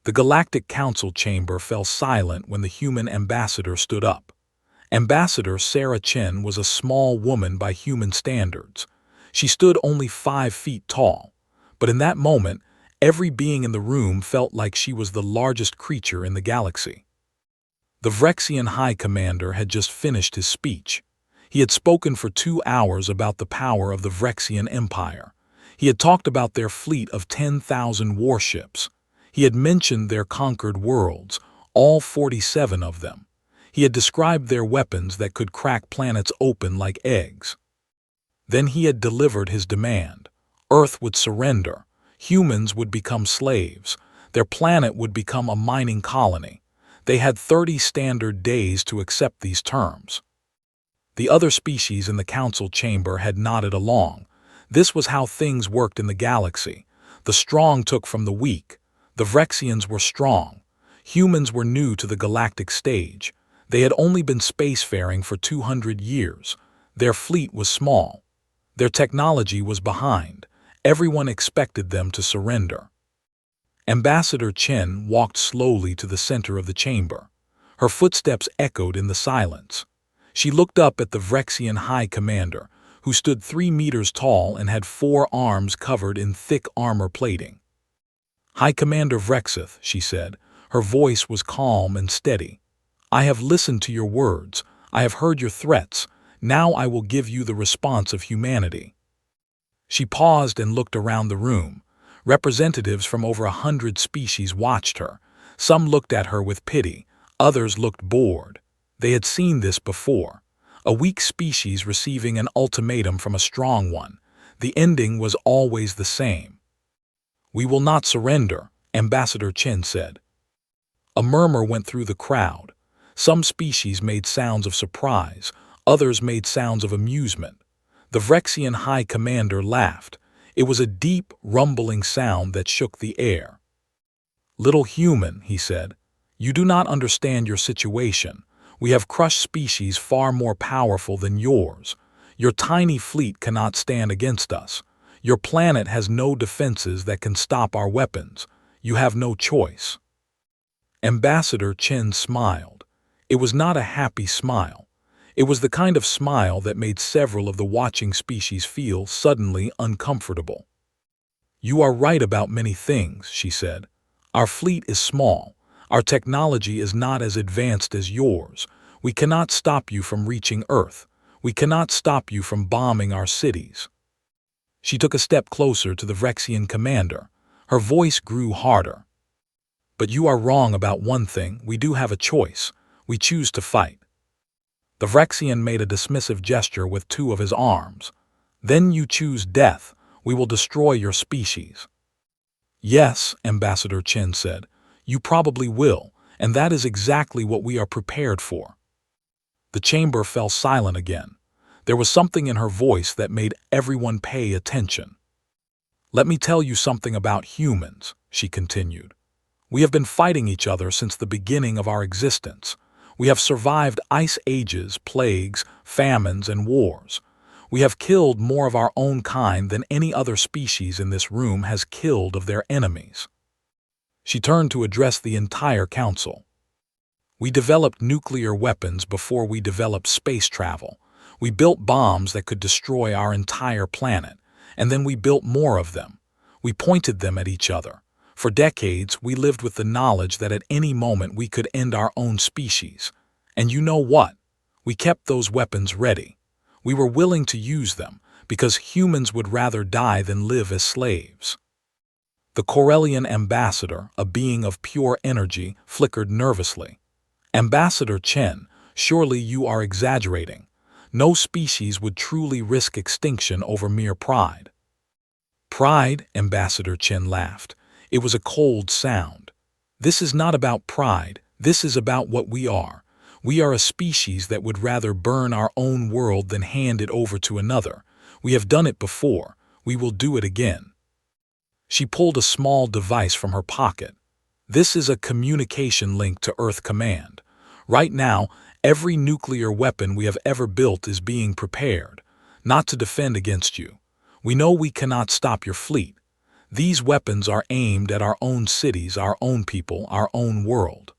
The Galactic Council chamber fell silent when the human ambassador stood up. Ambassador Sarah Chen was a small woman by human standards. She stood only 5 feet tall, but in that moment, every being in the room felt like she was the largest creature in the galaxy. The Vrexian High Commander had just finished his speech. He had spoken for 2 hours about the power of the Vrexian Empire. He had talked about their fleet of 10,000 warships. He had mentioned their conquered worlds, all 47 of them. He had described their weapons that could crack planets open like eggs. Then he had delivered his demand. Earth would surrender. Humans would become slaves. Their planet would become a mining colony. They had 30 standard days to accept these terms. The other species in the council chamber had nodded along. This was how things worked in the galaxy. The strong took from the weak. The Vrexians were strong. Humans were new to the galactic stage. They had only been spacefaring for 200 years. Their fleet was small. Their technology was behind. Everyone expected them to surrender. Ambassador Chen walked slowly to the center of the chamber. Her footsteps echoed in the silence. She looked up at the Vrexian High Commander, who stood 3 meters tall and had 4 arms covered in thick armor plating. "High Commander Vrexith," she said. Her voice was calm and steady. "I have listened to your words. I have heard your threats. Now I will give you the response of humanity." She paused and looked around the room. Representatives from over 100 species watched her. Some looked at her with pity. Others looked bored. They had seen this before. A weak species receiving an ultimatum from a strong one. The ending was always the same. "We will not surrender," Ambassador Chen said. A murmur went through the crowd. Some species made sounds of surprise. Others made sounds of amusement. The Vrexian High Commander laughed. It was a deep, rumbling sound that shook the air. "Little human," he said, "you do not understand your situation. We have crushed species far more powerful than yours. Your tiny fleet cannot stand against us. Your planet has no defenses that can stop our weapons. You have no choice." Ambassador Chen smiled. It was not a happy smile. It was the kind of smile that made several of the watching species feel suddenly uncomfortable. "You are right about many things," she said. "Our fleet is small. Our technology is not as advanced as yours. We cannot stop you from reaching Earth. We cannot stop you from bombing our cities." She took a step closer to the Vrexian commander. Her voice grew harder. "But you are wrong about one thing. We do have a choice. We choose to fight." The Vrexian made a dismissive gesture with 2 of his arms. "Then you choose death. We will destroy your species." "Yes," Ambassador Chen said. "You probably will, and that is exactly what we are prepared for." The chamber fell silent again. There was something in her voice that made everyone pay attention. "Let me tell you something about humans," she continued. "We have been fighting each other since the beginning of our existence. We have survived ice ages, plagues, famines, and wars. We have killed more of our own kind than any other species in this room has killed of their enemies." She turned to address the entire council. "We developed nuclear weapons before we developed space travel. We built bombs that could destroy our entire planet, and then we built more of them. We pointed them at each other. For decades, we lived with the knowledge that at any moment we could end our own species. And you know what? We kept those weapons ready. We were willing to use them, because humans would rather die than live as slaves." The Corellian ambassador, a being of pure energy, flickered nervously. "Ambassador Chen, surely you are exaggerating. No species would truly risk extinction over mere pride." "Pride?" Ambassador Chen laughed. It was a cold sound. "This is not about pride. This is about what we are. We are a species that would rather burn our own world than hand it over to another. We have done it before. We will do it again." She pulled a small device from her pocket. "This is a communication link to Earth Command. Right now, every nuclear weapon we have ever built is being prepared, not to defend against you. We know we cannot stop your fleet. These weapons are aimed at our own cities, our own people, our own world."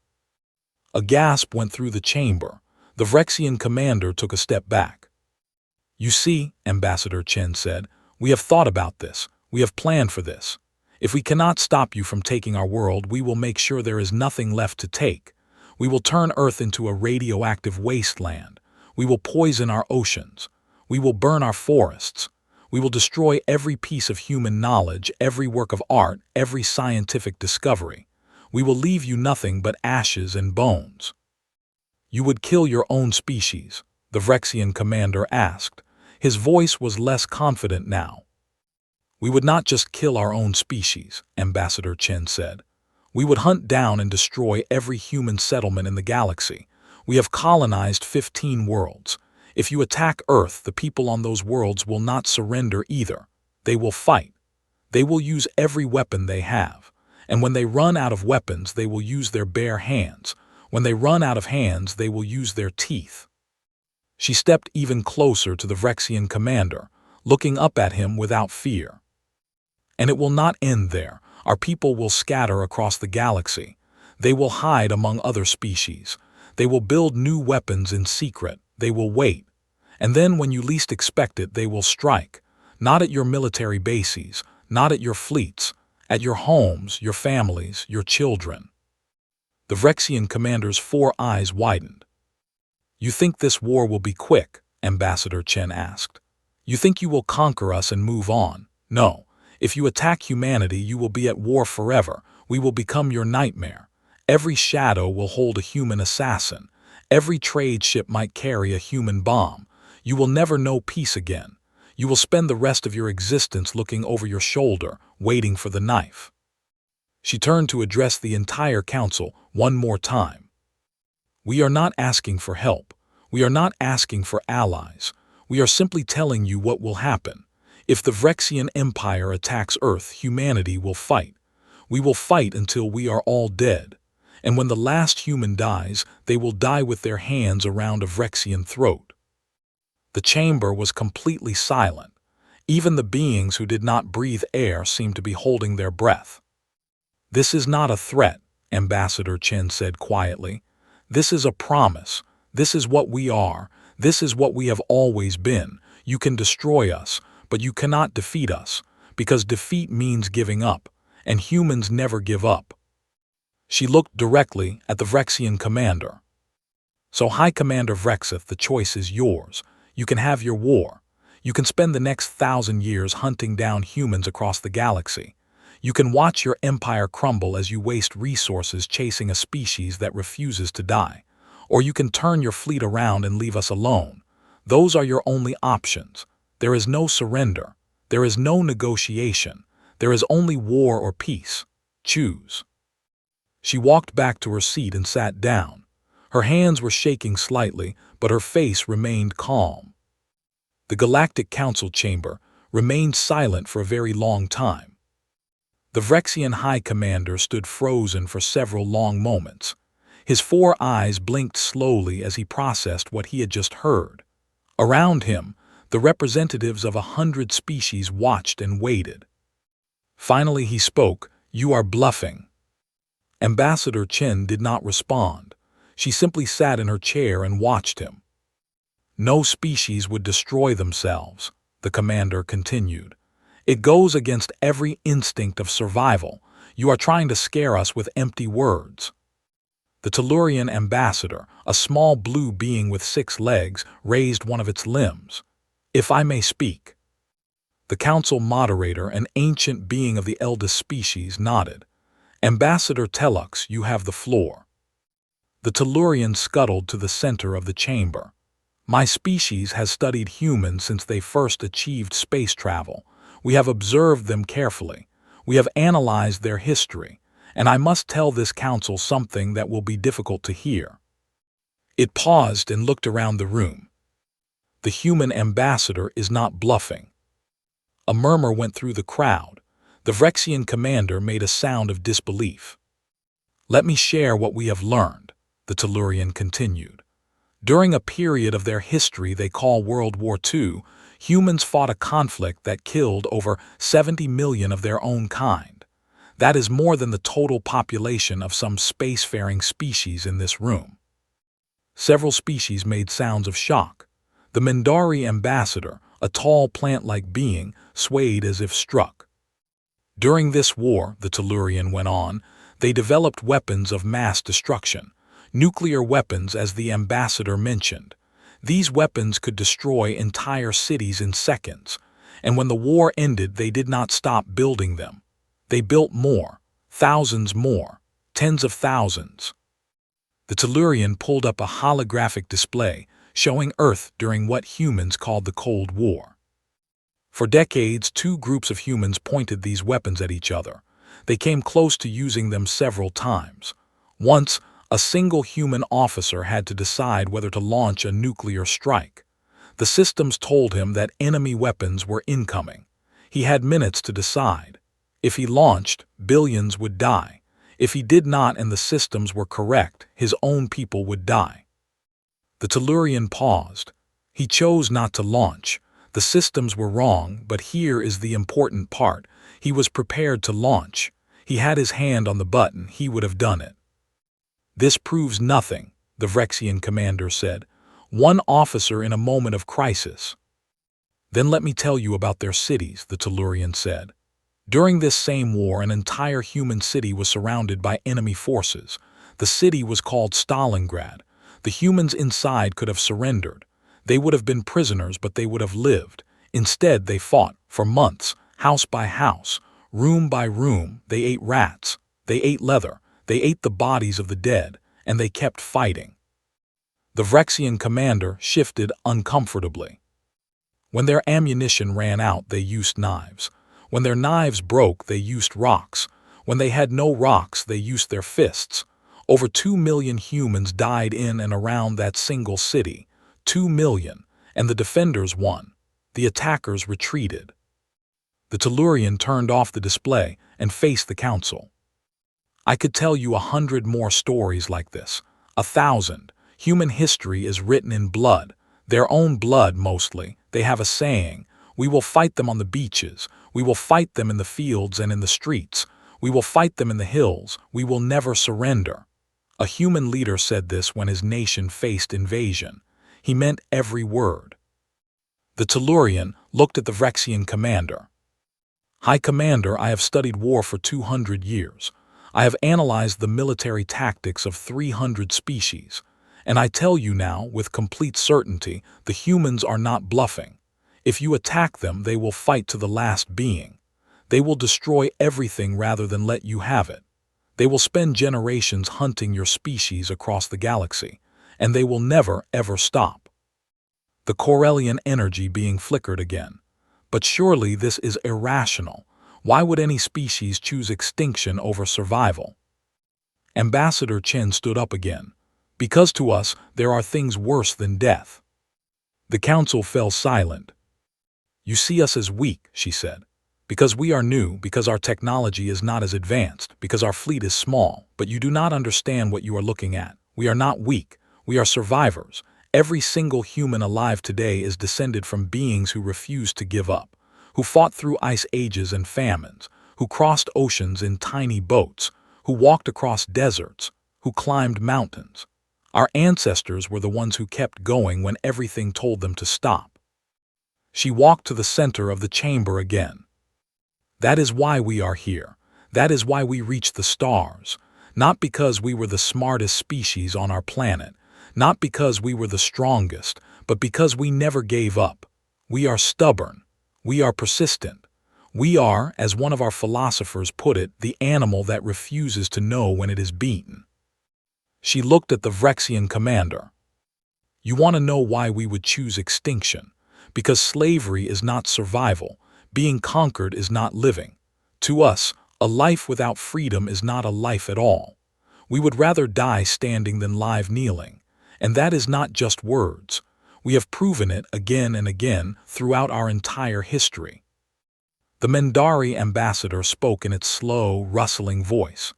A gasp went through the chamber. The Vrexian commander took a step back. "You see," Ambassador Chen said, "we have thought about this. We have planned for this. If we cannot stop you from taking our world, we will make sure there is nothing left to take. We will turn Earth into a radioactive wasteland. We will poison our oceans. We will burn our forests. We will destroy every piece of human knowledge, every work of art, every scientific discovery. We will leave you nothing but ashes and bones." "You would kill your own species?" the Vrexian commander asked. His voice was less confident now. "We would not just kill our own species," Ambassador Chen said. "We would hunt down and destroy every human settlement in the galaxy. We have colonized 15 worlds. If you attack Earth, the people on those worlds will not surrender either. They will fight. They will use every weapon they have. And when they run out of weapons, they will use their bare hands. When they run out of hands, they will use their teeth." She stepped even closer to the Vrexian commander, looking up at him without fear. "And it will not end there. Our people will scatter across the galaxy. They will hide among other species. They will build new weapons in secret. They will wait. And then when you least expect it, they will strike. Not at your military bases, not at your fleets, at your homes, your families, your children." The Vrexian commander's 4 eyes widened. "You think this war will be quick?" Ambassador Chen asked. "You think you will conquer us and move on? No. If you attack humanity, you will be at war forever. We will become your nightmare. Every shadow will hold a human assassin. Every trade ship might carry a human bomb. You will never know peace again. You will spend the rest of your existence looking over your shoulder, waiting for the knife." She turned to address the entire council one more time. "We are not asking for help. We are not asking for allies. We are simply telling you what will happen. If the Vrexian Empire attacks Earth, humanity will fight. We will fight until we are all dead. And when the last human dies, they will die with their hands around a Vrexian throat." The chamber was completely silent. Even the beings who did not breathe air seemed to be holding their breath. "This is not a threat," Ambassador Chen said quietly. "This is a promise. This is what we are. This is what we have always been. You can destroy us, but you cannot defeat us, because defeat means giving up, and humans never give up." She looked directly at the Vrexian commander. "So High Commander Vrexith, the choice is yours. You can have your war. You can spend the next 1,000 years hunting down humans across the galaxy. You can watch your empire crumble as you waste resources chasing a species that refuses to die. Or you can turn your fleet around and leave us alone. Those are your only options. There is no surrender. There is no negotiation. There is only war or peace. Choose." She walked back to her seat and sat down. Her hands were shaking slightly, but her face remained calm. The Galactic Council chamber remained silent for a very long time. The Vrexian High Commander stood frozen for several long moments. His 4 eyes blinked slowly as he processed what he had just heard. Around him, the representatives of 100 species watched and waited. Finally he spoke, "You are bluffing." Ambassador Chen did not respond. She simply sat in her chair and watched him. "No species would destroy themselves," the commander continued. "It goes against every instinct of survival. You are trying to scare us with empty words." The Tellurian ambassador, a small blue being with 6 legs, raised one of its limbs. "If I may speak." The council moderator, an ancient being of the eldest species, nodded. "Ambassador Tellux, you have the floor." The Tellurian scuttled to the center of the chamber. "My species has studied humans since they first achieved space travel. We have observed them carefully. We have analyzed their history. And I must tell this council something that will be difficult to hear." It paused and looked around the room. "The human ambassador is not bluffing." A murmur went through the crowd. The Vrexian commander made a sound of disbelief. "Let me share what we have learned," the Tellurian continued. "During a period of their history they call World War II, Humans fought a conflict that killed over 70 million of their own kind. That is more than the total population of some spacefaring species in this room. Several species made sounds of shock. The Mindari ambassador, a tall plant-like being, swayed as if struck. During this war, the Tellurian went on, they developed weapons of mass destruction, nuclear weapons as the ambassador mentioned. These weapons could destroy entire cities in seconds, and when the war ended they did not stop building them. They built more, thousands more, tens of thousands. The Tellurian pulled up a holographic display showing Earth during what humans called the Cold War. For decades, two groups of humans pointed these weapons at each other. They came close to using them several times. Once, a single human officer had to decide whether to launch a nuclear strike. The systems told him that enemy weapons were incoming. He had minutes to decide. If he launched, billions would die. If he did not and the systems were correct, his own people would die. The Tellurian paused. He chose not to launch. The systems were wrong, but here is the important part. He was prepared to launch. He had his hand on the button. He would have done it. This proves nothing, the Vrexian commander said. One officer in a moment of crisis. Then let me tell you about their cities, the Tellurian said. During this same war, an entire human city was surrounded by enemy forces. The city was called Stalingrad. The humans inside could have surrendered. They would have been prisoners, but they would have lived. Instead, they fought for months, house by house, room by room. They ate rats. They ate leather. They ate the bodies of the dead, and they kept fighting. The Vrexian commander shifted uncomfortably. When their ammunition ran out, they used knives. When their knives broke, they used rocks. When they had no rocks, they used their fists. Over 2 million humans died in and around that single city. 2 million, and the defenders won. The attackers retreated. The Tellurian turned off the display and faced the council. I could tell you 100 more stories like this. 1,000. Human history is written in blood. Their own blood, mostly. They have a saying. We will fight them on the beaches. We will fight them in the fields and in the streets. We will fight them in the hills. We will never surrender. A human leader said this when his nation faced invasion. He meant every word. The Tellurian looked at the Vrexian commander. High Commander, I have studied war for 200 years. I have analyzed the military tactics of 300 species. And I tell you now, with complete certainty, the humans are not bluffing. If you attack them, they will fight to the last being. They will destroy everything rather than let you have it. They will spend generations hunting your species across the galaxy, and they will never, ever stop. The Corellian energy being flickered again. But surely this is irrational. Why would any species choose extinction over survival? Ambassador Chen stood up again. Because to us, there are things worse than death. The council fell silent. You see us as weak, she said. Because we are new, because our technology is not as advanced, because our fleet is small, but you do not understand what you are looking at. We are not weak. We are survivors. Every single human alive today is descended from beings who refused to give up, who fought through ice ages and famines, who crossed oceans in tiny boats, who walked across deserts, who climbed mountains. Our ancestors were the ones who kept going when everything told them to stop. She walked to the center of the chamber again. That is why we are here. That is why we reached the stars. Not because we were the smartest species on our planet, not because we were the strongest, but because we never gave up. We are stubborn. We are persistent. We are, as one of our philosophers put it, the animal that refuses to know when it is beaten. She looked at the Vrexian commander. You want to know why we would choose extinction? Because slavery is not survival. Being conquered is not living. To us, a life without freedom is not a life at all. We would rather die standing than live kneeling. And that is not just words. We have proven it again and again throughout our entire history. The Mindari ambassador spoke in its slow, rustling voice.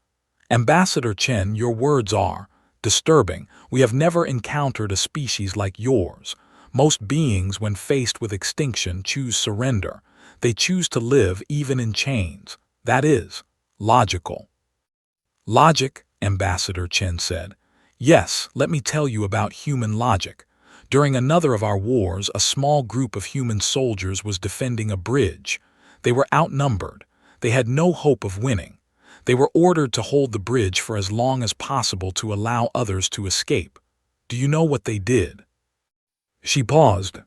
Ambassador Chen, your words are disturbing. We have never encountered a species like yours. Most beings, when faced with extinction, choose surrender. They choose to live even in chains. That is logical. Logic, Ambassador Chen said. Yes, let me tell you about human logic. During another of our wars, a small group of human soldiers was defending a bridge. They were outnumbered. They had no hope of winning. They were ordered to hold the bridge for as long as possible to allow others to escape. Do you know what they did? She paused.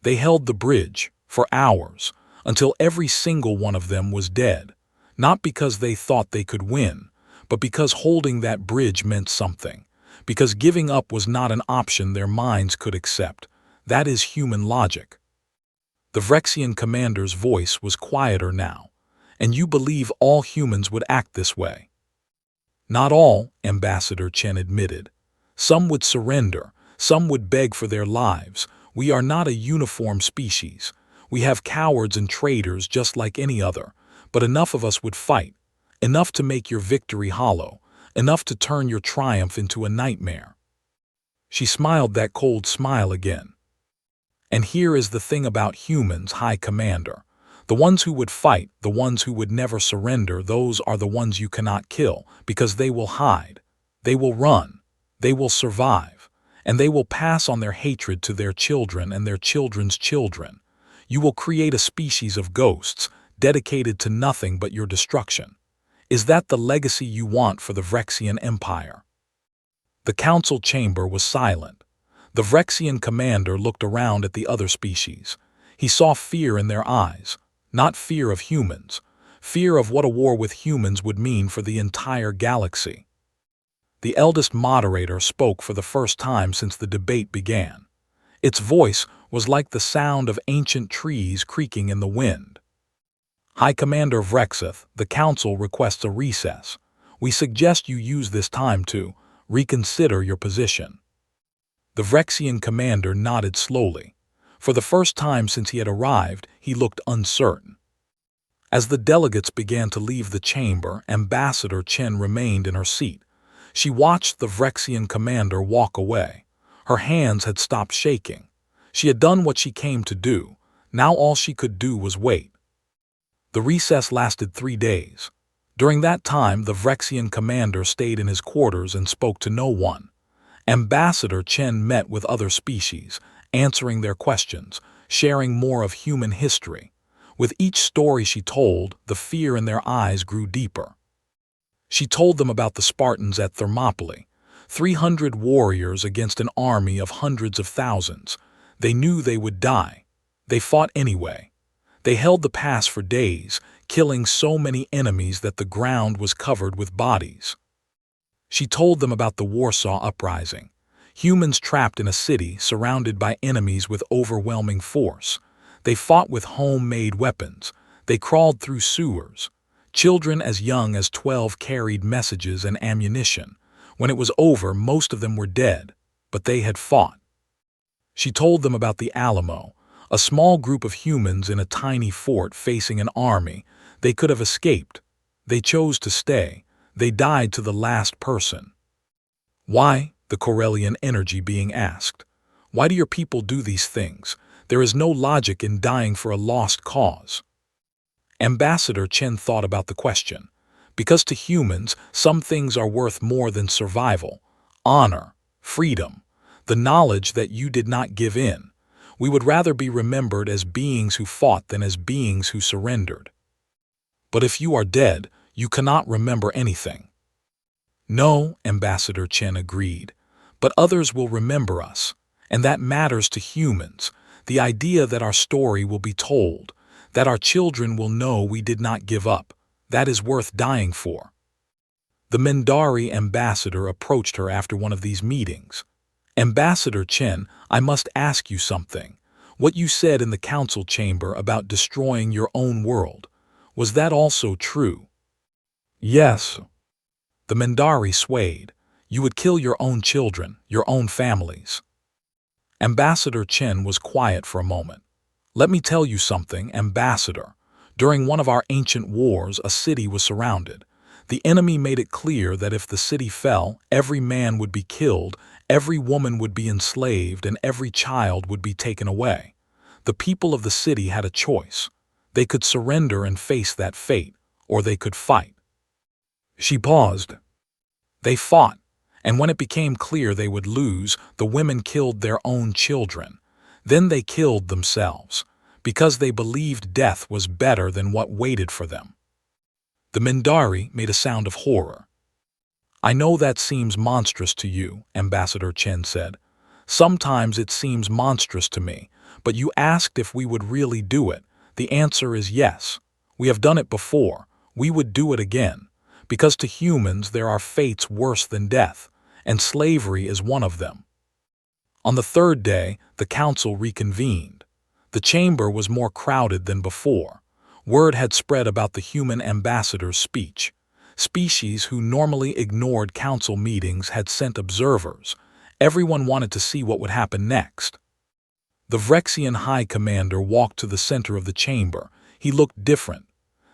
They held the bridge for hours, until every single one of them was dead, not because they thought they could win, but because holding that bridge meant something, because giving up was not an option their minds could accept. That is human logic. The Vrexian commander's voice was quieter now. And you believe all humans would act this way? Not all, Ambassador Chen admitted. Some would surrender, some would beg for their lives. We are not a uniform species. We have cowards and traitors just like any other, but enough of us would fight, enough to make your victory hollow, enough to turn your triumph into a nightmare. She smiled that cold smile again. And here is the thing about humans, High Commander. The ones who would fight, the ones who would never surrender, those are the ones you cannot kill, because they will hide, they will run, they will survive, and they will pass on their hatred to their children and their children's children. You will create a species of ghosts, dedicated to nothing but your destruction. Is that the legacy you want for the Vrexian Empire? The council chamber was silent. The Vrexian commander looked around at the other species. He saw fear in their eyes. Not fear of humans, fear of what a war with humans would mean for the entire galaxy. The eldest moderator spoke for the first time since the debate began. Its voice was like the sound of ancient trees creaking in the wind. High Commander Vrexith, the Council requests a recess. We suggest you use this time to reconsider your position. The Vrexian commander nodded slowly. For the first time since he had arrived, he looked uncertain. As the delegates began to leave the chamber, Ambassador Chen remained in her seat. She watched the Vrexian commander walk away. Her hands had stopped shaking. She had done what she came to do. Now all she could do was wait. The recess lasted 3 days. During that time, the Vrexian commander stayed in his quarters and spoke to no one. Ambassador Chen met with other species, answering their questions, sharing more of human history. With each story she told, the fear in their eyes grew deeper. She told them about the Spartans at Thermopylae, 300 warriors against an army of hundreds of thousands. They knew they would die. They fought anyway. They held the pass for days, killing so many enemies that the ground was covered with bodies. She told them about the Warsaw Uprising. Humans trapped in a city surrounded by enemies with overwhelming force. They fought with homemade weapons. They crawled through sewers. Children as young as 12 carried messages and ammunition. When it was over, most of them were dead, but they had fought. She told them about the Alamo, a small group of humans in a tiny fort facing an army. They could have escaped. They chose to stay. They died to the last person. Why? The Corellian energy being asked. Why do your people do these things? There is no logic in dying for a lost cause. Ambassador Chen thought about the question. Because to humans, some things are worth more than survival, honor, freedom, the knowledge that you did not give in. We would rather be remembered as beings who fought than as beings who surrendered. But if you are dead, you cannot remember anything. No, Ambassador Chen agreed, but others will remember us, and that matters to humans. The idea that our story will be told, that our children will know we did not give up, that is worth dying for. The Mindari ambassador approached her after one of these meetings. Ambassador Chen, I must ask you something. What you said in the council chamber about destroying your own world, was that also true? Yes. The Mindari swayed. You would kill your own children, your own families. Ambassador Chen was quiet for a moment. Let me tell you something, Ambassador. During one of our ancient wars, a city was surrounded. The enemy made it clear that if the city fell, every man would be killed, Every woman would be enslaved and every child would be taken away. The people of the city had a choice. They could surrender and face that fate, or they could fight. She paused. They fought, and when it became clear they would lose, the women killed their own children. Then they killed themselves, because they believed death was better than what waited for them. The Mindari made a sound of horror. I know that seems monstrous to you, Ambassador Chen said. Sometimes it seems monstrous to me, but you asked if we would really do it. The answer is yes. We have done it before. We would do it again. Because to humans there are fates worse than death, and slavery is one of them. On the third day, the council reconvened. The chamber was more crowded than before. Word had spread about the human ambassador's speech. Species who normally ignored council meetings had sent observers. Everyone wanted to see what would happen next. The Vrexian High Commander walked to the center of the chamber. He looked different.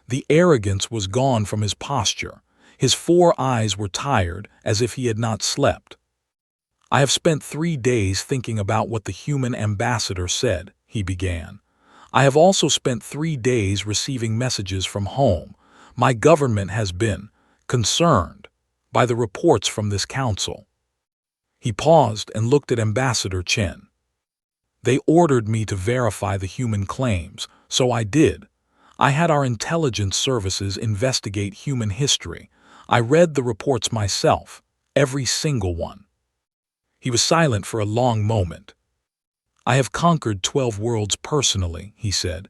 The arrogance was gone from his posture. His 4 eyes were tired, as if he had not slept. I have spent 3 days thinking about what the human ambassador said, he began. I have also spent 3 days receiving messages from home. My government has been concerned by the reports from this council. He paused and looked at Ambassador Chen. They ordered me to verify the human claims, so I did. I had our intelligence services investigate human history. I read the reports myself, every single one. He was silent for a long moment. I have conquered 12 worlds personally, he said.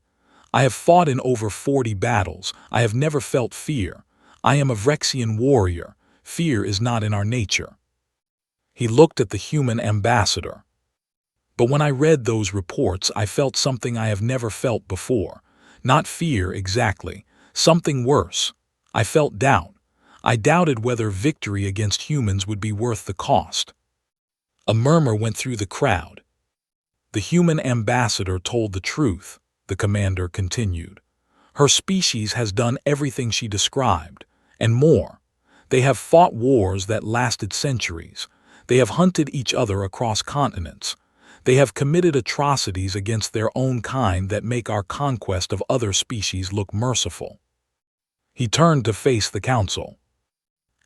I have fought in over 40 battles. I have never felt fear. I am a Vrexian warrior. Fear is not in our nature. He looked at the human ambassador. But when I read those reports, I felt something I have never felt before. Not fear exactly, something worse. I felt doubt. I doubted whether victory against humans would be worth the cost. A murmur went through the crowd. The human ambassador told the truth, the commander continued. Her species has done everything she described, and more. They have fought wars that lasted centuries. They have hunted each other across continents. They have committed atrocities against their own kind that make our conquest of other species look merciful. He turned to face the council.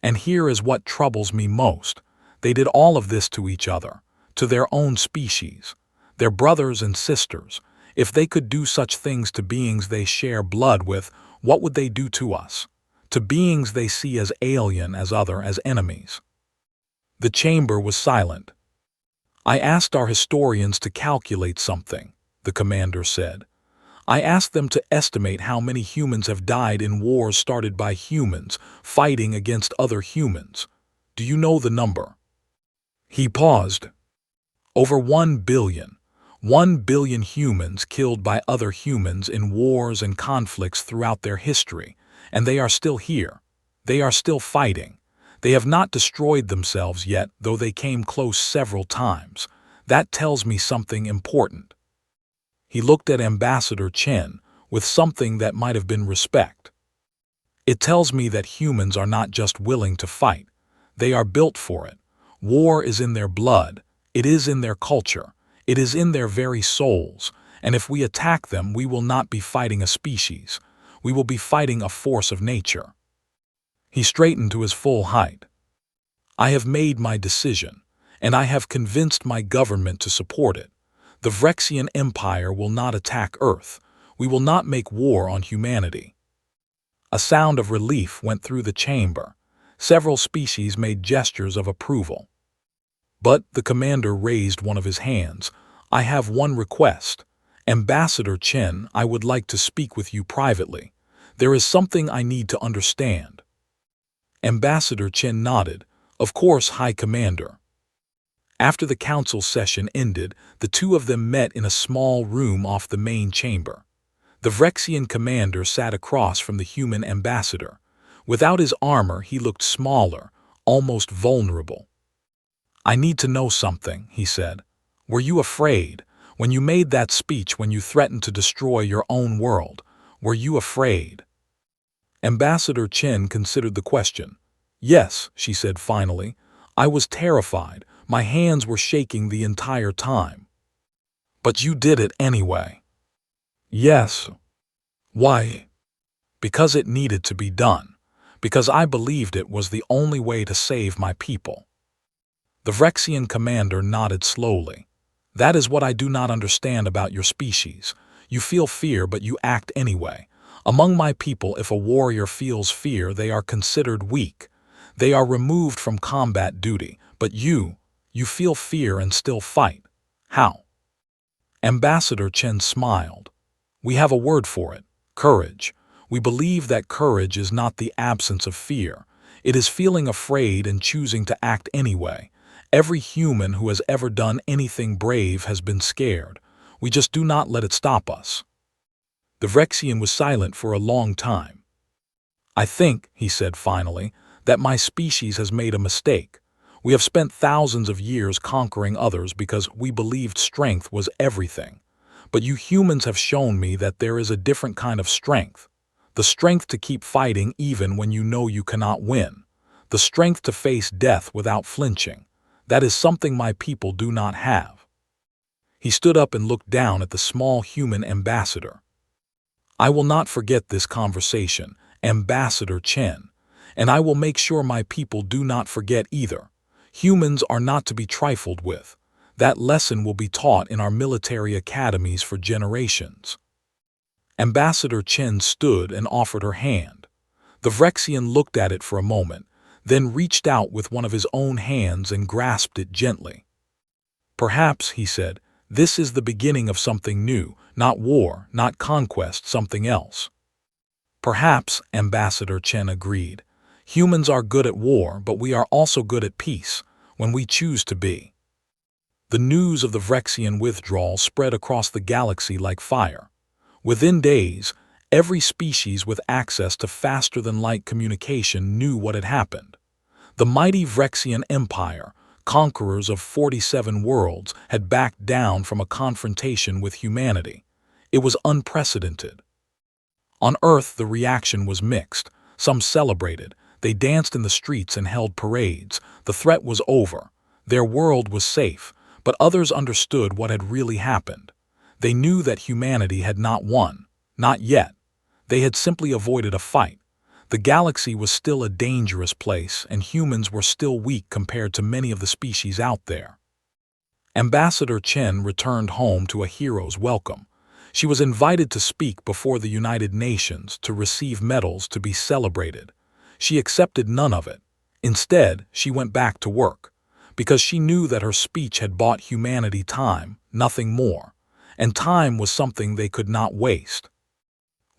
And here is what troubles me most. They did all of this to each other, to their own species, their brothers and sisters. If they could do such things to beings they share blood with, what would they do to us? To beings they see as alien, as other, as enemies. The chamber was silent. I asked our historians to calculate something, the commander said. I asked them to estimate how many humans have died in wars started by humans fighting against other humans. Do you know the number? He paused. Over 1 billion. 1 billion humans killed by other humans in wars and conflicts throughout their history, and they are still here. They are still fighting. They have not destroyed themselves yet, though they came close several times. That tells me something important. He looked at Ambassador Chen with something that might have been respect. It tells me that humans are not just willing to fight. They are built for it. War is in their blood. It is in their culture. It is in their very souls. And if we attack them, we will not be fighting a species. We will be fighting a force of nature. He straightened to his full height. I have made my decision, and I have convinced my government to support it. The Vrexian Empire will not attack Earth. We will not make war on humanity. A sound of relief went through the chamber. Several species made gestures of approval. But the commander raised one of his hands. I have one request. Ambassador Chen, I would like to speak with you privately. There is something I need to understand. Ambassador Chen nodded. Of course, High Commander. After the council session ended, the two of them met in a small room off the main chamber. The Vrexian commander sat across from the human ambassador. Without his armor, he looked smaller, almost vulnerable. I need to know something, he said. Were you afraid? When you made that speech, when you threatened to destroy your own world, were you afraid? Ambassador Chen considered the question. Yes, she said finally. I was terrified, My hands were shaking the entire time. But you did it anyway. Yes. Why? Because it needed to be done. Because I believed it was the only way to save my people. The Vrexian commander nodded slowly. That is what I do not understand about your species. You feel fear, but you act anyway. Among my people, if a warrior feels fear, they are considered weak. They are removed from combat duty. But you feel fear and still fight. How? Ambassador Chen smiled. We have a word for it: courage. We believe that courage is not the absence of fear. It is feeling afraid and choosing to act anyway. Every human who has ever done anything brave has been scared. We just do not let it stop us. The Vrexian was silent for a long time. I think, he said finally, that my species has made a mistake. We have spent thousands of years conquering others because we believed strength was everything. But you humans have shown me that there is a different kind of strength. The strength to keep fighting even when you know you cannot win. The strength to face death without flinching. That is something my people do not have. He stood up and looked down at the small human ambassador. I will not forget this conversation, Ambassador Chen, and I will make sure my people do not forget either. Humans are not to be trifled with. That lesson will be taught in our military academies for generations. Ambassador Chen stood and offered her hand. The Vrexian looked at it for a moment, then reached out with one of his own hands and grasped it gently. Perhaps, he said, this is the beginning of something new, not war, not conquest, something else. Perhaps, Ambassador Chen agreed. Humans are good at war, but we are also good at peace, when we choose to be. The news of the Vrexian withdrawal spread across the galaxy like fire. Within days, every species with access to faster-than-light communication knew what had happened. The mighty Vrexian Empire, conquerors of 47 worlds, had backed down from a confrontation with humanity. It was unprecedented. On Earth, the reaction was mixed. Some celebrated. They danced in the streets and held parades. The threat was over. Their world was safe. But others understood what had really happened. They knew that humanity had not won. Not yet. They had simply avoided a fight. The galaxy was still a dangerous place, and humans were still weak compared to many of the species out there. Ambassador Chen returned home to a hero's welcome. She was invited to speak before the United Nations, to receive medals, to be celebrated. She accepted none of it. Instead, she went back to work, because she knew that her speech had bought humanity time, nothing more. And time was something they could not waste.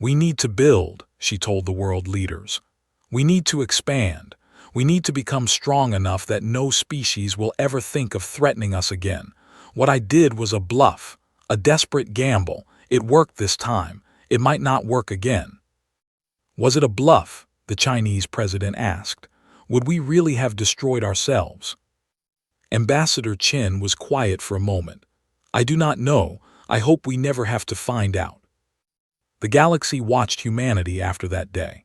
We need to build, she told the world leaders. We need to expand. We need to become strong enough that no species will ever think of threatening us again. What I did was a bluff, a desperate gamble. It worked this time. It might not work again. Was it a bluff? The Chinese president asked. Would we really have destroyed ourselves? Ambassador Chen was quiet for a moment. I do not know. I hope we never have to find out. The galaxy watched humanity after that day.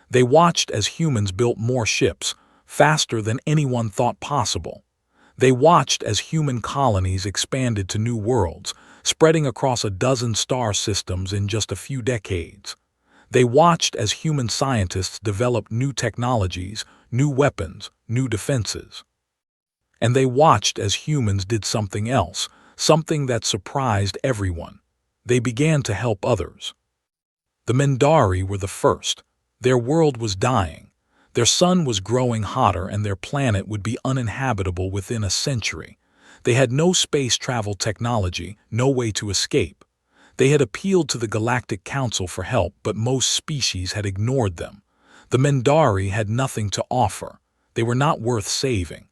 They watched as humans built more ships, faster than anyone thought possible. They watched as human colonies expanded to new worlds, spreading across a dozen star systems in just a few decades. They watched as human scientists developed new technologies, new weapons, new defenses. And they watched as humans did something else, something that surprised everyone. They began to help others. The Mendari were the first. Their world was dying. Their sun was growing hotter and their planet would be uninhabitable within a century. They had no space travel technology, no way to escape. They had appealed to the Galactic Council for help, but most species had ignored them. The Mendari had nothing to offer. They were not worth saving.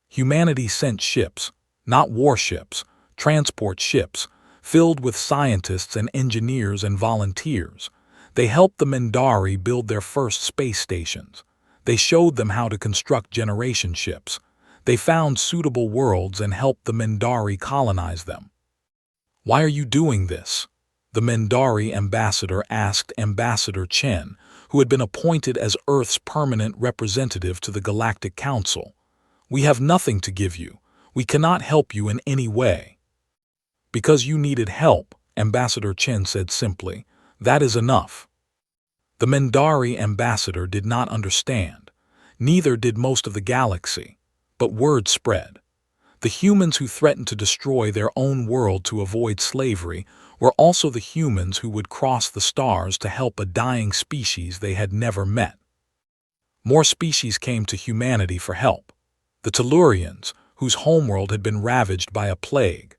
Humanity sent ships, not warships, transport ships, filled with scientists and engineers and volunteers. They helped the Mendari build their first space stations. They showed them how to construct generation ships. They found suitable worlds and helped the Mendari colonize them. Why are you doing this? The Mendari ambassador asked Ambassador Chen, who had been appointed as Earth's permanent representative to the Galactic Council. We have nothing to give you. We cannot help you in any way." "Because you needed help," Ambassador Chen said simply. "That is enough." The Mendari ambassador did not understand. Neither did most of the galaxy. But word spread. The humans who threatened to destroy their own world to avoid slavery were also the humans who would cross the stars to help a dying species they had never met. More species came to humanity for help. The Tellurians, whose homeworld had been ravaged by a plague.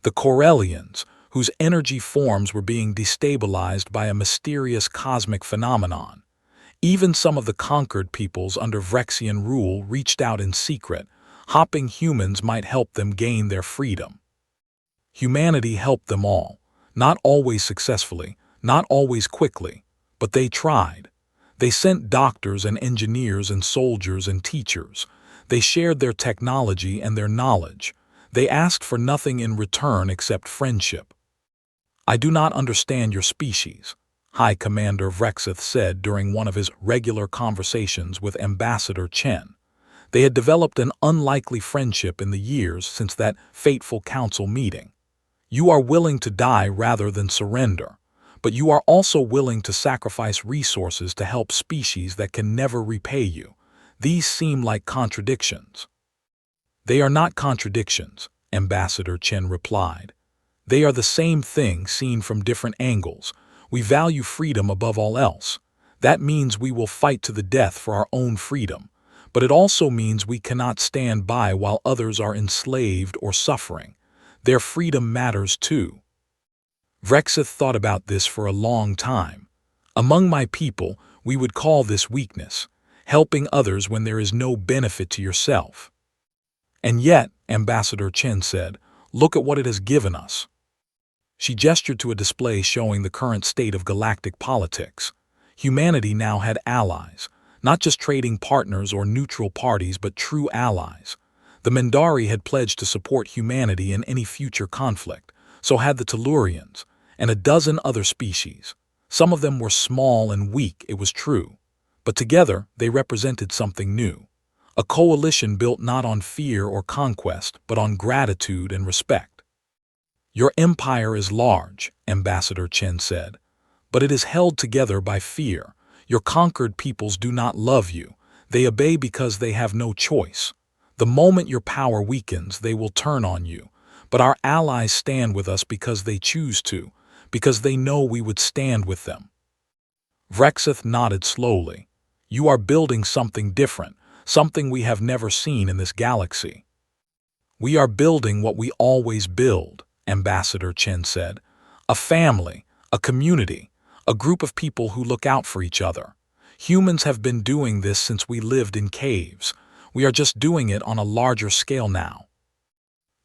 The Corellians, whose energy forms were being destabilized by a mysterious cosmic phenomenon. Even some of the conquered peoples under Vrexian rule reached out in secret, hoping humans might help them gain their freedom. Humanity helped them all, not always successfully, not always quickly, but they tried. They sent doctors and engineers and soldiers and teachers. They shared their technology and their knowledge. They asked for nothing in return except friendship. "I do not understand your species," High Commander Vrexith said during one of his regular conversations with Ambassador Chen. They had developed an unlikely friendship in the years since that fateful council meeting. "You are willing to die rather than surrender, but you are also willing to sacrifice resources to help species that can never repay you. These seem like contradictions." "They are not contradictions," Ambassador Chen replied. "They are the same thing seen from different angles. We value freedom above all else. That means we will fight to the death for our own freedom, but it also means we cannot stand by while others are enslaved or suffering. Their freedom matters too." Vrexith thought about this for a long time. "Among my people, we would call this weakness, helping others when there is no benefit to yourself." "And yet," Ambassador Chen said, "look at what it has given us." She gestured to a display showing the current state of galactic politics. Humanity now had allies, not just trading partners or neutral parties, but true allies. The Mendari had pledged to support humanity in any future conflict, so had the Tellurians, and a dozen other species. Some of them were small and weak, it was true, but together they represented something new. A coalition built not on fear or conquest, but on gratitude and respect. "Your empire is large," Ambassador Chen said, "but it is held together by fear. Your conquered peoples do not love you. They obey because they have no choice. The moment your power weakens, they will turn on you. But our allies stand with us because they choose to, because they know we would stand with them." Vrexith nodded slowly. "You are building something different, something we have never seen in this galaxy." "We are building what we always build," Ambassador Chen said. "A family, a community, a group of people who look out for each other. Humans have been doing this since we lived in caves. We are just doing it on a larger scale now."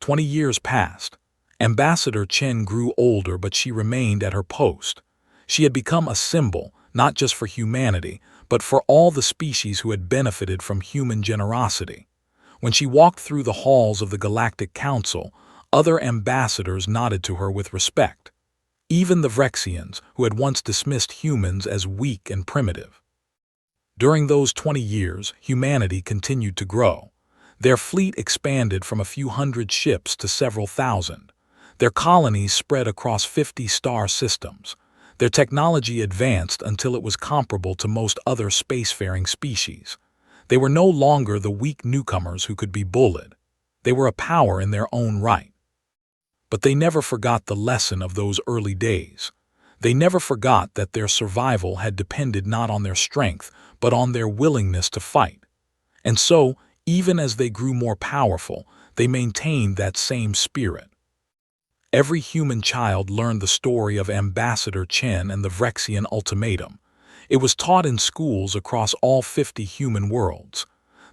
20 years passed. Ambassador Chen grew older, but she remained at her post. She had become a symbol, not just for humanity, but for all the species who had benefited from human generosity. When she walked through the halls of the Galactic Council, other ambassadors nodded to her with respect. Even the Vrexians, who had once dismissed humans as weak and primitive. During those 20 years, humanity continued to grow. Their fleet expanded from a few hundred ships to several thousand. Their colonies spread across 50 star systems. Their technology advanced until it was comparable to most other spacefaring species. They were no longer the weak newcomers who could be bullied. They were a power in their own right. But they never forgot the lesson of those early days. They never forgot that their survival had depended not on their strength, but on their willingness to fight. And so, even as they grew more powerful, they maintained that same spirit. Every human child learned the story of Ambassador Chen and the Vrexian ultimatum. It was taught in schools across all 50 human worlds.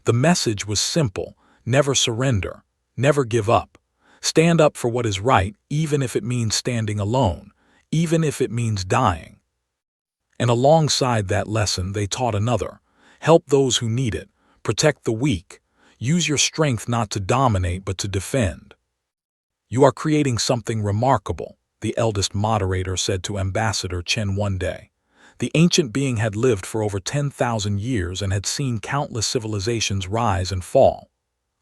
The message was simple: never surrender, never give up. Stand up for what is right, even if it means standing alone, even if it means dying. And alongside that lesson, they taught another: help those who need it, protect the weak, use your strength not to dominate but to defend. "You are creating something remarkable," the eldest moderator said to Ambassador Chen one day. The ancient being had lived for over 10,000 years and had seen countless civilizations rise and fall.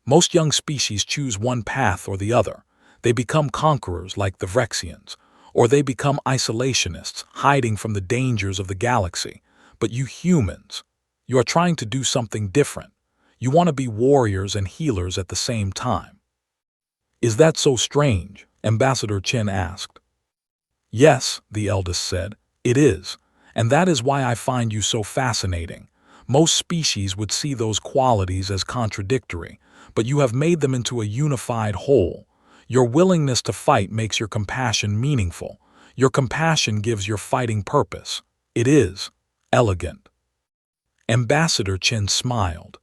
Most young species choose one path or the other. They become conquerors like the Vrexians, or they become isolationists, hiding from the dangers of the galaxy. But you humans, you are trying to do something different. You want to be warriors and healers at the same time. Is that so strange? Ambassador Chen asked. Yes, the eldest said, it is, and that is why I find you so fascinating. Most species would see those qualities as contradictory, but you have made them into a unified whole. Your willingness to fight makes your compassion meaningful. Your compassion gives your fighting purpose. It is elegant. Ambassador Chen smiled.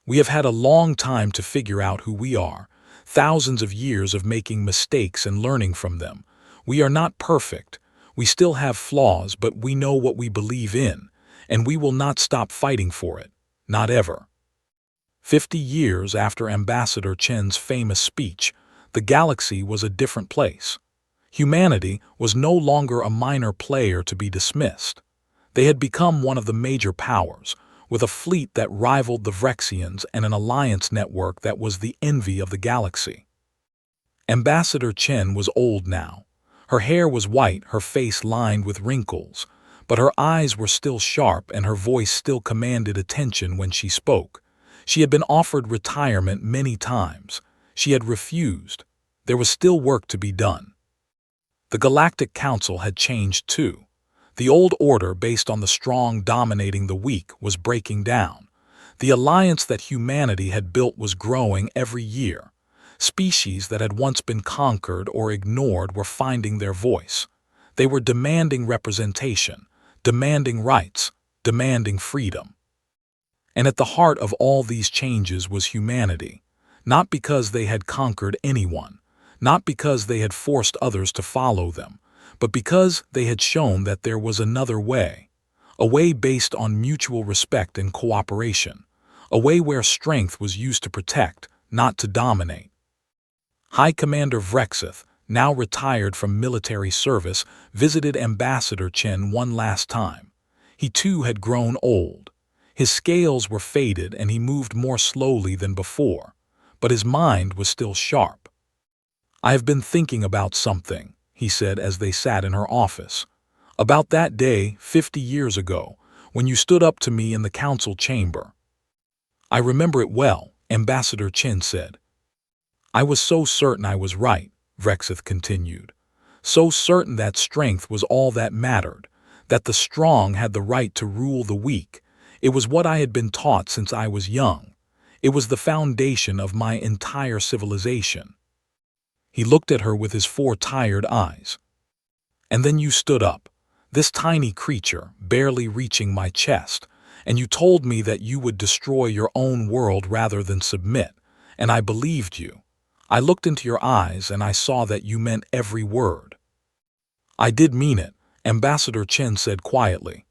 We have had a long time to figure out who we are, thousands of years of making mistakes and learning from them. We are not perfect. We still have flaws, but we know what we believe in, and we will not stop fighting for it. Not ever. 50 years after Ambassador Chen's famous speech, the galaxy was a different place. Humanity was no longer a minor player to be dismissed. They had become one of the major powers, with a fleet that rivaled the Vrexians and an alliance network that was the envy of the galaxy. Ambassador Chen was old now. Her hair was white, her face lined with wrinkles, but her eyes were still sharp and her voice still commanded attention when she spoke. She had been offered retirement many times. She had refused. There was still work to be done. The Galactic Council had changed too. The old order, based on the strong dominating the weak, was breaking down. The alliance that humanity had built was growing every year. Species that had once been conquered or ignored were finding their voice. They were demanding representation, demanding rights, demanding freedom. And at the heart of all these changes was humanity, not because they had conquered anyone, not because they had forced others to follow them, but because they had shown that there was another way, a way based on mutual respect and cooperation, a way where strength was used to protect, not to dominate. High Commander Vrexith, now retired from military service, visited Ambassador Chen one last time. He too had grown old. His scales were faded and he moved more slowly than before, but his mind was still sharp. I have been thinking about something, he said as they sat in her office. About that day, 50 years ago, when you stood up to me in the council chamber. I remember it well, Ambassador Chen said. I was so certain I was right, Vrexith continued. So certain that strength was all that mattered, that the strong had the right to rule the weak. It was what I had been taught since I was young. It was the foundation of my entire civilization. He looked at her with his 4 tired eyes. And then you stood up, this tiny creature, barely reaching my chest, and you told me that you would destroy your own world rather than submit, and I believed you. I looked into your eyes and I saw that you meant every word. I did mean it, Ambassador Chen said quietly.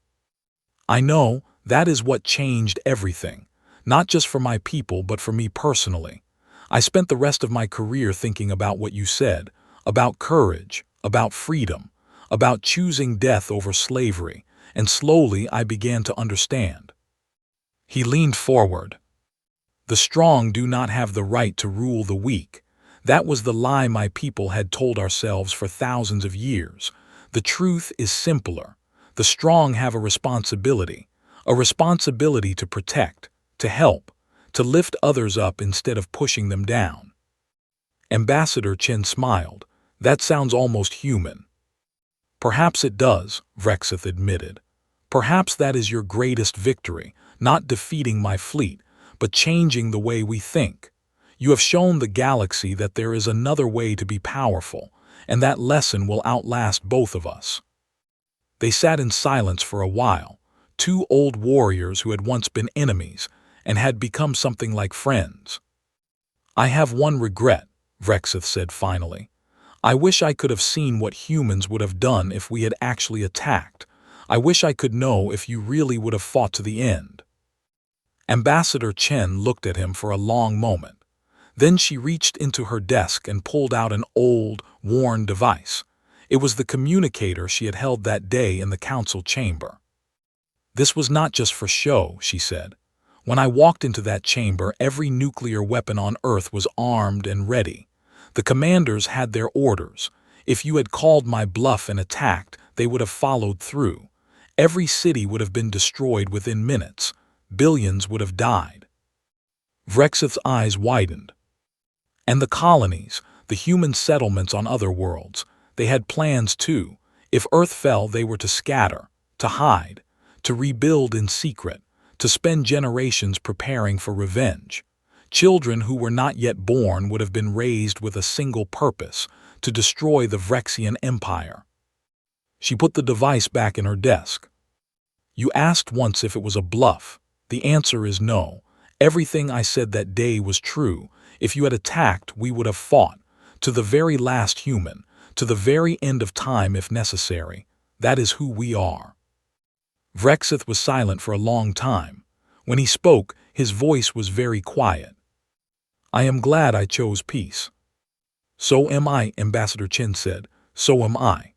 I know, that is what changed everything, not just for my people but for me personally. I spent the rest of my career thinking about what you said, about courage, about freedom, about choosing death over slavery, and slowly I began to understand. He leaned forward. The strong do not have the right to rule the weak. That was the lie my people had told ourselves for thousands of years. The truth is simpler. The strong have a responsibility to protect, to help, to lift others up instead of pushing them down. Ambassador Chen smiled. That sounds almost human. Perhaps it does, Vrexith admitted. Perhaps that is your greatest victory, not defeating my fleet, but changing the way we think. You have shown the galaxy that there is another way to be powerful, and that lesson will outlast both of us. They sat in silence for a while, 2 old warriors who had once been enemies and had become something like friends. I have one regret, Vrexith said finally. I wish I could have seen what humans would have done if we had actually attacked. I wish I could know if you really would have fought to the end. Ambassador Chen looked at him for a long moment. Then she reached into her desk and pulled out an old, worn device. It was the communicator she had held that day in the council chamber. This was not just for show, she said. When I walked into that chamber, every nuclear weapon on Earth was armed and ready. The commanders had their orders. If you had called my bluff and attacked, they would have followed through. Every city would have been destroyed within minutes. Billions would have died. Vrexith's eyes widened. And the colonies, the human settlements on other worlds, they had plans too. If Earth fell, they were to scatter, to hide, to rebuild in secret, to spend generations preparing for revenge. Children who were not yet born would have been raised with a single purpose, to destroy the Vrexian Empire. She put the device back in her desk. You asked once if it was a bluff. The answer is no. Everything I said that day was true. If you had attacked, we would have fought. To the very last human, to the very end of time if necessary. That is who we are. Vrexith was silent for a long time. When he spoke, his voice was very quiet. I am glad I chose peace. So am I, Ambassador Chen said. So am I.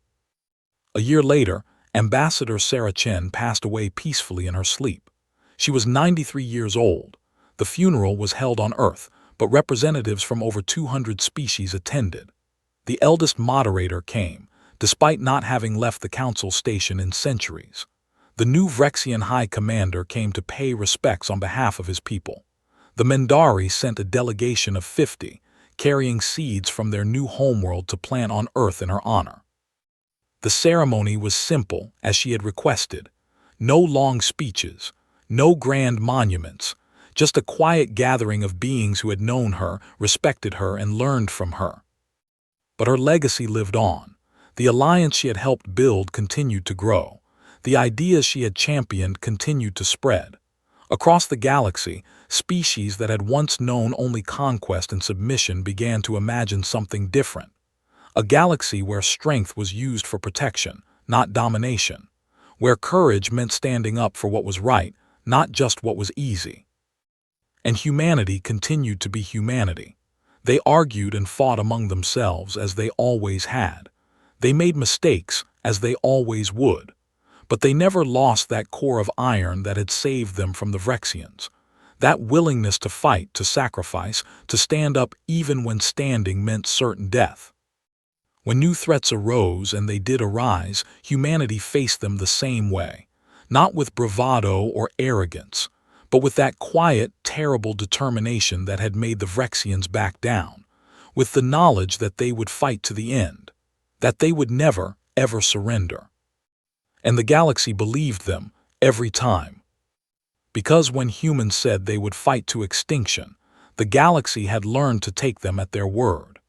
A year later, Ambassador Sarah Chen passed away peacefully in her sleep. She was 93 years old. The funeral was held on Earth, but representatives from over 200 species attended. The eldest moderator came, despite not having left the council station in centuries. The new Vrexian High Commander came to pay respects on behalf of his people. The Mendari sent a delegation of 50, carrying seeds from their new homeworld to plant on Earth in her honor. The ceremony was simple, as she had requested. No long speeches, no grand monuments, just a quiet gathering of beings who had known her, respected her, and learned from her. But her legacy lived on. The alliance she had helped build continued to grow. The ideas she had championed continued to spread. Across the galaxy, species that had once known only conquest and submission began to imagine something different. A galaxy where strength was used for protection, not domination. Where courage meant standing up for what was right, not just what was easy. And humanity continued to be humanity. They argued and fought among themselves as they always had. They made mistakes, as they always would. But they never lost that core of iron that had saved them from the Vrexians. That willingness to fight, to sacrifice, to stand up even when standing meant certain death. When new threats arose, and they did arise, humanity faced them the same way. Not with bravado or arrogance, but with that quiet, terrible determination that had made the Vrexians back down. With the knowledge that they would fight to the end. That they would never, ever surrender. And the galaxy believed them, every time. Because when humans said they would fight to extinction, the galaxy had learned to take them at their word.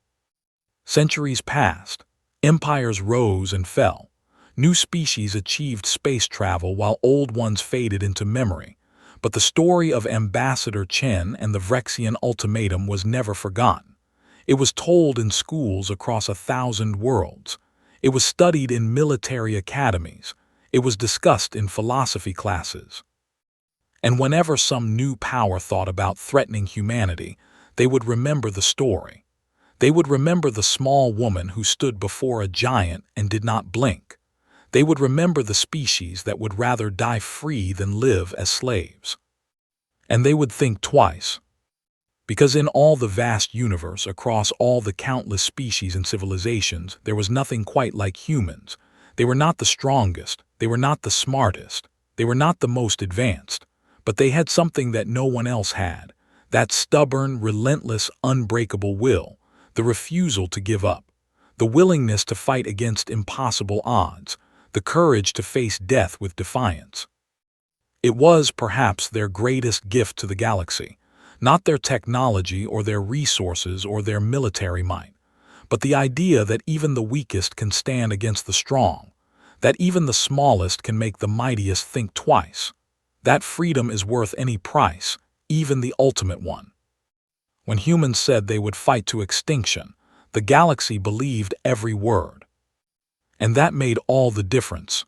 Centuries passed. Empires rose and fell. New species achieved space travel while old ones faded into memory. But the story of Ambassador Chen and the Vrexian ultimatum was never forgotten. It was told in schools across 1,000 worlds. It was studied in military academies. It was discussed in philosophy classes. And whenever some new power thought about threatening humanity, they would remember the story. They would remember the small woman who stood before a giant and did not blink. They would remember the species that would rather die free than live as slaves. And they would think twice. Because in all the vast universe, across all the countless species and civilizations, there was nothing quite like humans. They were not the strongest, they were not the smartest, they were not the most advanced, but they had something that no one else had, that stubborn, relentless, unbreakable will, the refusal to give up, the willingness to fight against impossible odds, the courage to face death with defiance. It was, perhaps, their greatest gift to the galaxy, not their technology or their resources or their military might, but the idea that even the weakest can stand against the strong, that even the smallest can make the mightiest think twice. That freedom is worth any price, even the ultimate one. When humans said they would fight to extinction, the galaxy believed every word. And that made all the difference.